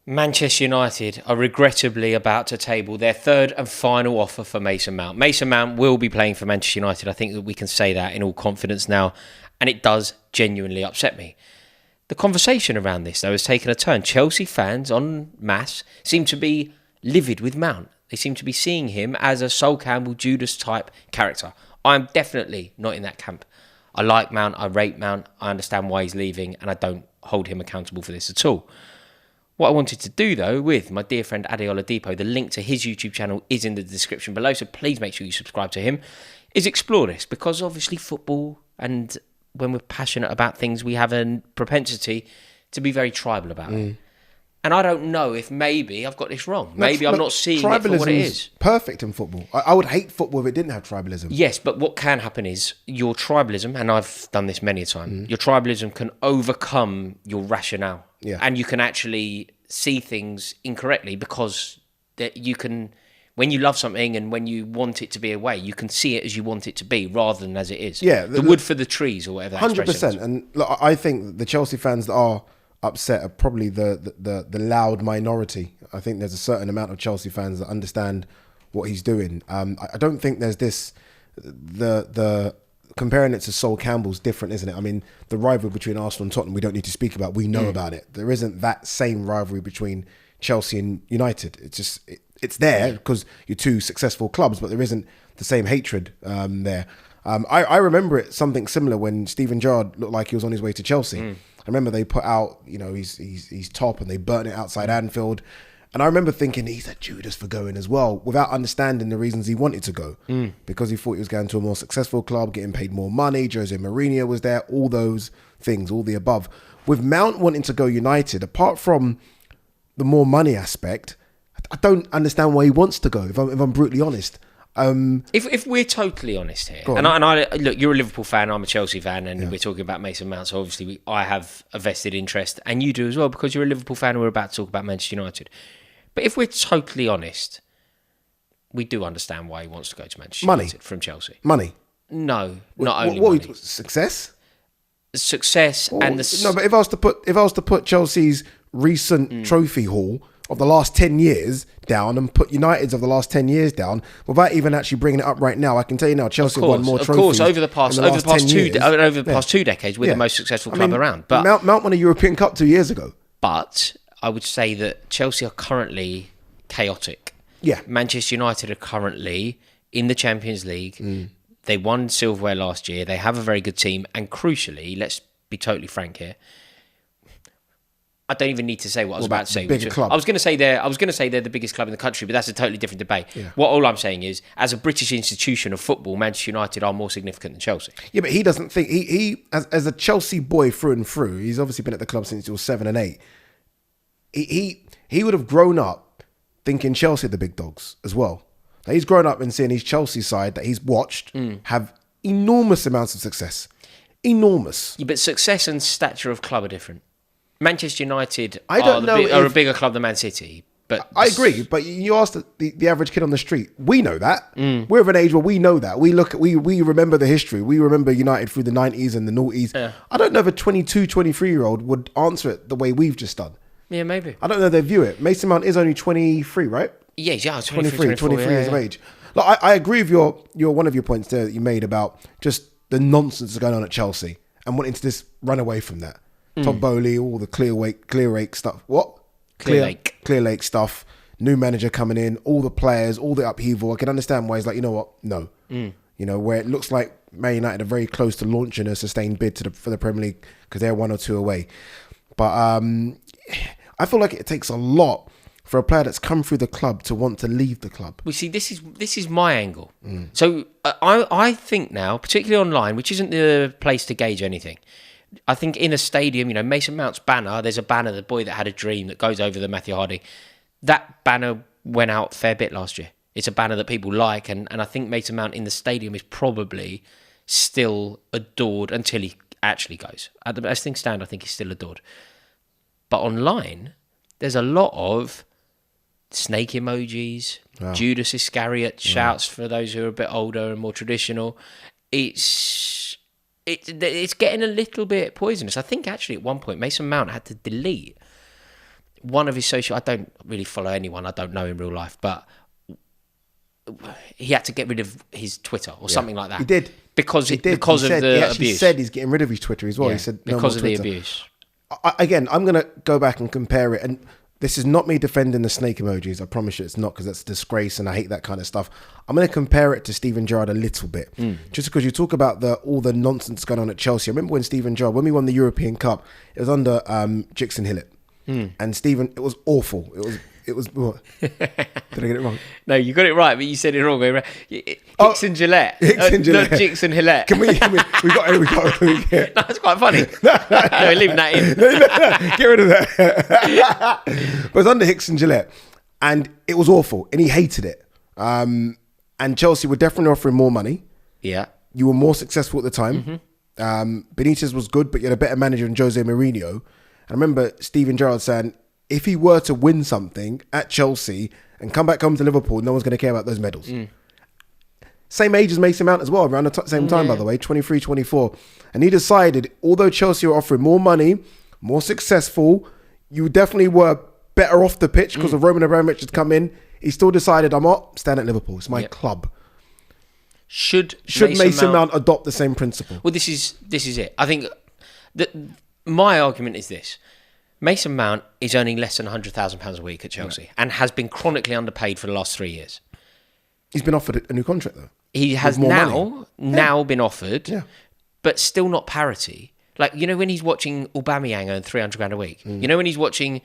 Manchester United are regrettably about to table their third and final offer for Mason Mount. Mason Mount will be playing for Manchester United. I think that we can say that in all confidence now, and it does genuinely upset me. The conversation around this, though, has taken a turn. Chelsea fans en masse seem to be livid with Mount. They seem to be seeing him as a Sol Campbell, Judas type character. I'm definitely not in that camp. I like Mount, I rate Mount, I understand why he's leaving, and I don't hold him accountable for this at all. What I wanted to do, though, with my dear friend Adeola Depot, the link to his YouTube channel is in the description below, so please make sure you subscribe to him, is explore this, because obviously football, and when we're passionate about things, we have a propensity to be very tribal about it. And I don't know if maybe I've got this wrong. Maybe I'm not seeing it for what it is. Perfect in football. I would hate football if it didn't have tribalism. Yes, but what can happen is your tribalism, and I've done this many a time, your tribalism can overcome your rationale. Yeah. And you can actually see things incorrectly because that you can, when you love something and when you want it to be a way, you can see it as you want it to be rather than as it is. Yeah. The wood for the trees or whatever. 100%. And look, I think the Chelsea fans that are upset are probably the loud minority. I think there's a certain amount of Chelsea fans that understand what he's doing. I don't think there's this, the comparing it to Sol Campbell's different, isn't it? I mean, the rivalry between Arsenal and Tottenham, we don't need to speak about. We know about it. There isn't that same rivalry between Chelsea and United. It's just, it's there because you're two successful clubs, but there isn't the same hatred there. I remember it something similar when Steven Gerrard looked like he was on his way to Chelsea. I remember they put out, he's top, and they burnt it outside Anfield. And I remember thinking, he's a Judas for going as well, without understanding the reasons he wanted to go. Because he thought he was going to a more successful club, getting paid more money. Jose Mourinho was there, all those things, all the above. With Mount wanting to go United, apart from the more money aspect, I don't understand why he wants to go, if I'm brutally honest. If we're totally honest here, and I look, you're a Liverpool fan, I'm a Chelsea fan, and we're talking about Mason Mount, so obviously I have a vested interest, and you do as well, because you're a Liverpool fan and we're about to talk about Manchester United. But if we're totally honest, we do understand why he wants to go to Manchester United from Chelsea. Money? No, not only money. Success? Success and the... No, but if I was to put Chelsea's recent trophy haul of the last 10 years down and put United's of the last 10 years down, without even actually bringing it up right now, I can tell you now, Chelsea won more trophies. Of course, over the past 2 decades, we're the most successful club around. But Mount won a European Cup 2 years ago. But I would say that Chelsea are currently chaotic. Yeah. Manchester United are currently in the Champions League. They won silverware last year. They have a very good team. And crucially, let's be totally frank here, I don't even need to say what I was about to say. Club? I was going to say they're the biggest club in the country, but that's a totally different debate. Yeah. All I'm saying is, as a British institution of football, Manchester United are more significant than Chelsea. Yeah, but he doesn't think he as a Chelsea boy through and through. He's obviously been at the club since he was 7 and 8. He would have grown up thinking Chelsea are the big dogs as well. Now, he's grown up and seeing his Chelsea side that he's watched have enormous amounts of success. Enormous. Yeah, but success and stature of club are different. Manchester United are a bigger club than Man City. But I agree, but you ask the average kid on the street. We know that. We're of an age where we know that. We remember the history. We remember United through the 90s and the noughties. Yeah. I don't know if a 22, 23-year-old would answer it the way we've just done. Yeah, maybe. I don't know if they view it. Mason Mount is only 23, right? Yeah, 23 years of age. Like, I agree with your one of your points there that you made about just the nonsense that's going on at Chelsea and wanting to just run away from that. Todd Bowley, all the Clear Lake stuff. What? Clear Lake stuff. New manager coming in, all the players, all the upheaval. I can understand why he's like, you know what? No. Where it looks like Man United are very close to launching a sustained bid for the Premier League because they're 1 or 2 away. But I feel like it takes a lot for a player that's come through the club to want to leave the club. Well, see, this is my angle. So I think now, particularly online, which isn't the place to gauge anything, I think in a stadium, Mason Mount's banner, there's a banner, the boy that had a dream, that goes over the Matthew Hardy. That banner went out a fair bit last year. It's a banner that people like, and I think Mason Mount in the stadium is probably still adored until he actually goes. As things stand, I think he's still adored. But online, there's a lot of snake emojis, Judas Iscariot shouts for those who are a bit older and more traditional. It's getting a little bit poisonous. I think actually at one point Mason Mount had to delete one of his social... I don't really follow anyone I don't know in real life, but he had to get rid of his Twitter or something like that. He did. Because of the He actually abuse. said he's getting rid of his Twitter as well. Yeah, He said no because more of the Twitter. abuse. Again, I'm going to go back and compare it. And this is not me defending the snake emojis. I promise you it's not, because that's a disgrace and I hate that kind of stuff. I'm going to compare it to Steven Gerrard a little bit. Just because you talk about all the nonsense going on at Chelsea. I remember when Steven Gerrard, when we won the European Cup, it was under Jixon Hillett. And Steven, it was awful. It was what? Did I get it wrong? No, you got it right, but you said it wrong. Hicks and Gillette. Hicks and Gillette. Not Jix and Hillett. We got it. No, that's quite funny. No, leave that in. Get rid of that. But it was under Hicks and Gillette. And it was awful. And he hated it. And Chelsea were definitely offering more money. Yeah. You were more successful at the time. Benitez was good, but you had a better manager than Jose Mourinho. And I remember Steven Gerrard saying, if he were to win something at Chelsea and come back home to Liverpool, no one's going to care about those medals. Same age as Mason Mount as well, around the same time, by the way, 23, 24. And he decided, although Chelsea were offering more money, more successful, you definitely were better off the pitch because of Roman Abramovich had come in. He still decided, I'm not staying at Liverpool. It's my club. Should Mason Mount adopt the same principle? Well, this is it. I think that my argument is this. Mason Mount is earning less than £100,000 a week at Chelsea and has been chronically underpaid for the last 3 years. He's been offered a new contract, though. He has now been offered, but still not parity. Like, you know, when he's watching Aubameyang earn £300,000 a week. You know, when he's watching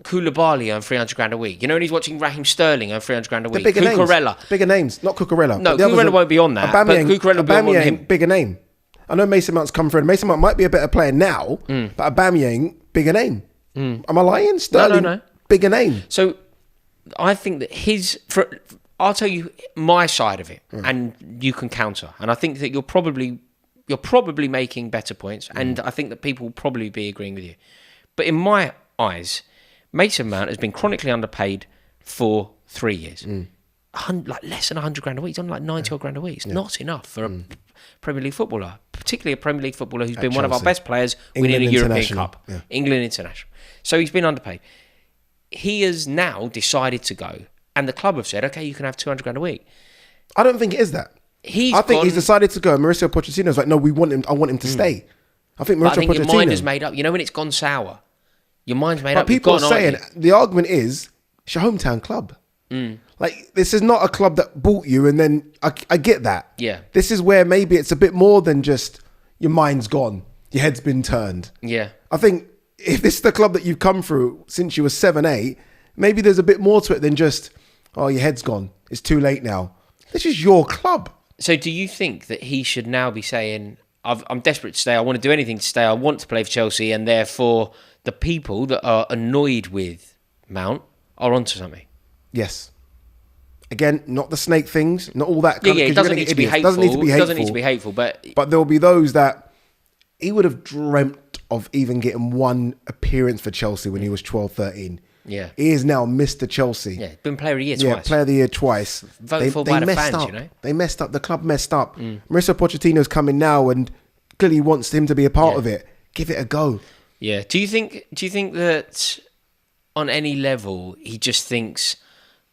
Koulibaly earn £300,000 a week. You know, when he's watching Raheem Sterling earn £300,000 a week. Cucurella. Bigger names, not Cucurella. No, Cucurella won't be on that. But Cucurella will be on him. Bigger name. I know Mason Mount's come through. Mason Mount might be a better player now, but Aubameyang, bigger name. Am I lying? Sterling, no. Bigger name. So I think that I'll tell you my side of it, and you can counter. And I think that you're probably making better points, and I think that people will probably be agreeing with you. But in my eyes, Mason Mount has been chronically underpaid for 3 years. Like less than £100,000 a week. He's on like 90 odd grand a week. It's not enough for a Premier League footballer, particularly a Premier League footballer who's been one of our best players winning a European Cup. England international. So he's been underpaid. He has now decided to go, and the club have said, okay, you can have £200,000 a week. I don't think it is that. I think he's decided to go. Mauricio Pochettino's like, no, we want him. I want him to stay. I think Pochettino. Your mind is made up. You know when it's gone sour, your mind's made up. But people are saying the argument is it's your hometown club. Like, this is not a club that bought you, and then I get that. Yeah. This is where maybe it's a bit more than just your mind's gone, your head's been turned. Yeah. I think if this is the club that you've come through since you were 7, 8, maybe there's a bit more to it than just, oh, your head's gone. It's too late now. This is your club. So do you think that he should now be saying, I'm desperate to stay, I want to do anything to stay, I want to play for Chelsea, and therefore the people that are annoyed with Mount are onto something? Yes. Again, not the snake things, not all that kind of... It doesn't need to be hateful. It doesn't need to be hateful, but there will be those that he would have dreamt of even getting one appearance for Chelsea when he was 12, 13. Yeah. He is now Mr. Chelsea. Yeah, been player of the year twice. Yeah, player of the year twice. Voted for by the fans, up. you know? They messed up. The club messed up. Mauricio Pochettino's coming now and clearly wants him to be a part of it. Give it a go. Yeah. Do you think that on any level he just thinks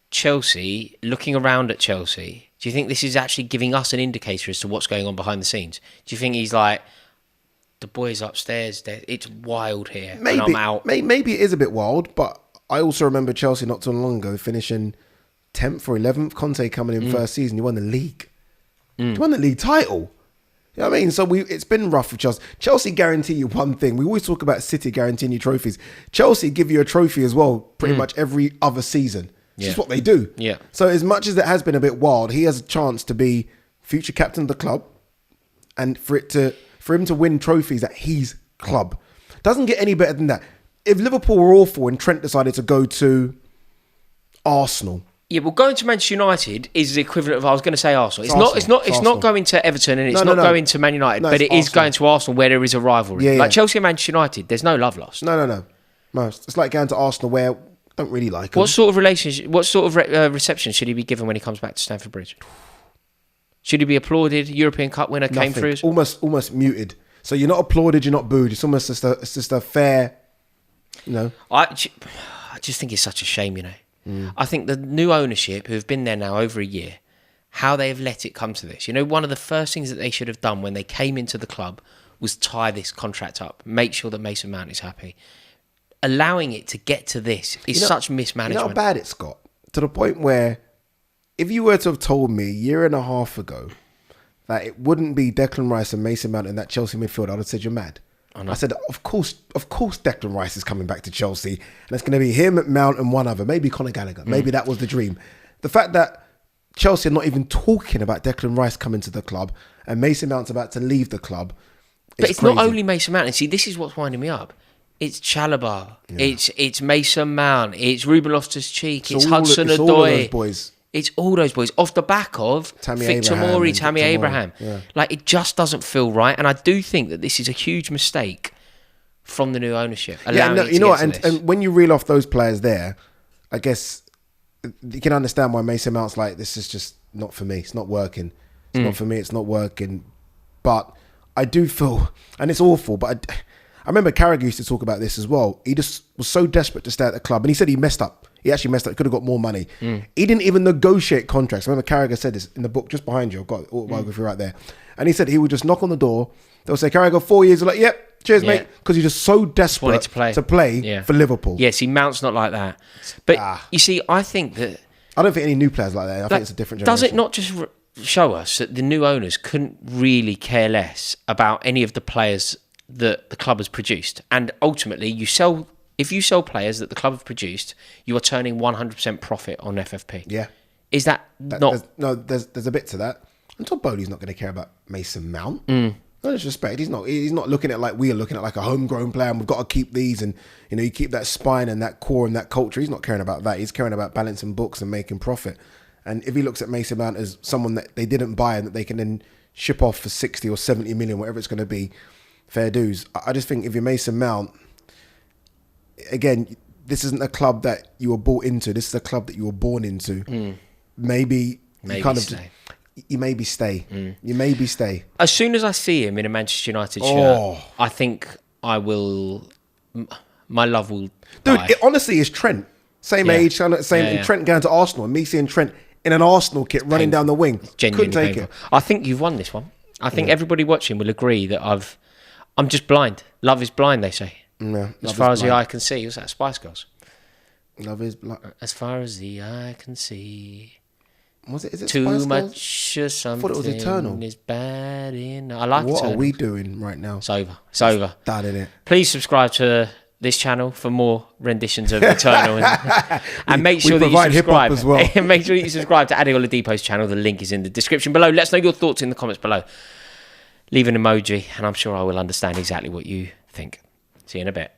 Chelsea, looking around at Chelsea, do you think this is actually giving us an indicator as to what's going on behind the scenes? Do you think he's like, the boys upstairs, it's wild here, maybe, and I'm out? Maybe it is a bit wild, but I also remember Chelsea not too long ago finishing 10th or 11th. Conte coming in first season, you won the league. You won the league title. You know what I mean? So it's been rough for Chelsea. Chelsea guarantee you one thing. We always talk about City guaranteeing you trophies. Chelsea give you a trophy as well pretty much every other season. It's just what they do. Yeah. So as much as it has been a bit wild, he has a chance to be future captain of the club, and for him to win trophies at his club. Doesn't get any better than that. If Liverpool were awful and Trent decided to go to Arsenal. Yeah, well, going to Manchester United is the equivalent of, I was going to say Arsenal. It's not going to Everton, and it's not going to Man United, but it is going to Arsenal where there is a rivalry. Yeah, like Chelsea and Manchester United, there's no love lost. No. It's like going to Arsenal where I don't really like him. What sort of relationship? What sort of reception should he be given when he comes back to Stamford Bridge? Should he be applauded? European Cup winner came through. Almost muted. So you're not applauded, you're not booed. It's almost just a fair. You know, I just think it's such a shame, you know. I think the new ownership, who have been there now over a year, how they have let it come to this. You know, one of the first things that they should have done when they came into the club was tie this contract up, make sure that Mason Mount is happy. Allowing it to get to this is such mismanagement. You know how bad it's got? To the point where if you were to have told me a year and a half ago that it wouldn't be Declan Rice and Mason Mount in that Chelsea midfield, I'd have said you're mad. I said, of course Declan Rice is coming back to Chelsea, and it's going to be him, Mount, and one other, maybe Conor Gallagher. Maybe that was the dream. The fact that Chelsea are not even talking about Declan Rice coming to the club and Mason Mount's about to leave the club, but it's crazy. Not only Mason Mount. And see, this is what's winding me up. It's Chalobah. Yeah. It's Mason Mount. It's Ruben Loftus-Cheek. It's Hudson-Odoi. It's all of those boys. It's all those boys off the back of Victor Mori, Tammy Abraham. Yeah. Like, it just doesn't feel right. And I do think that this is a huge mistake from the new ownership. And when you reel off those players there, I guess you can understand why Mason Mount's like, this is just not for me. It's not working. It's not for me. It's not working. But I do feel, and it's awful, but I remember Carragher used to talk about this as well. He just was so desperate to stay at the club, and he said he messed up. He actually messed up. He could have got more money. He didn't even negotiate contracts. I remember Carragher said this in the book just behind you. I've got autobiography right there. And he said he would just knock on the door. They'll say, Carragher, 4 years. They're like, yep, cheers, mate. Because he's just so desperate to play for Liverpool. Yeah, see, Mount's not like that. But you see, I think that... I don't think any new players like that. I think it's a different generation. Does it not just show us that the new owners couldn't really care less about any of the players that the club has produced? And ultimately, if you sell players that the club have produced, you are turning 100% profit on FFP. Yeah. Is that not... There's a bit to that. And Todd Bowley's not going to care about Mason Mount. No disrespect. He's not looking at like we are looking at like a homegrown player and we've got to keep these, and you keep that spine and that core and that culture. He's not caring about that. He's caring about balancing books and making profit. And if he looks at Mason Mount as someone that they didn't buy and that they can then ship off for 60 or 70 million, whatever it's going to be, fair dues. I just think if you're Mason Mount, again, this isn't a club that you were bought into. This is a club that you were born into. Maybe you kind of stay. You maybe stay. You maybe stay. As soon as I see him in a Manchester United shirt, I think I will. My love will. Dude, die. It honestly is Trent. Same age, same. Trent going to Arsenal, and me seeing Trent in an Arsenal kit running down the wing. Couldn't take it. I think you've won this one. I think everybody watching will agree that I'm just blind. Love is blind, they say. Yeah, as far as the eye can see. What's that? Spice Girls. Love is blind. As far as the eye can see. Was it? Is it too Spice much Girls? or something? I thought it was Eternal. Is bad in. I like What Eternal. are we doing right now? It's over. It's over. That in it. Please subscribe to this channel for more renditions of Eternal, and make sure that you subscribe as well. Make sure you subscribe to Adeola Depot's channel. The link is in the description below. Let us know your thoughts in the comments below. Leave an emoji, and I'm sure I will understand exactly what you think. See you in a bit.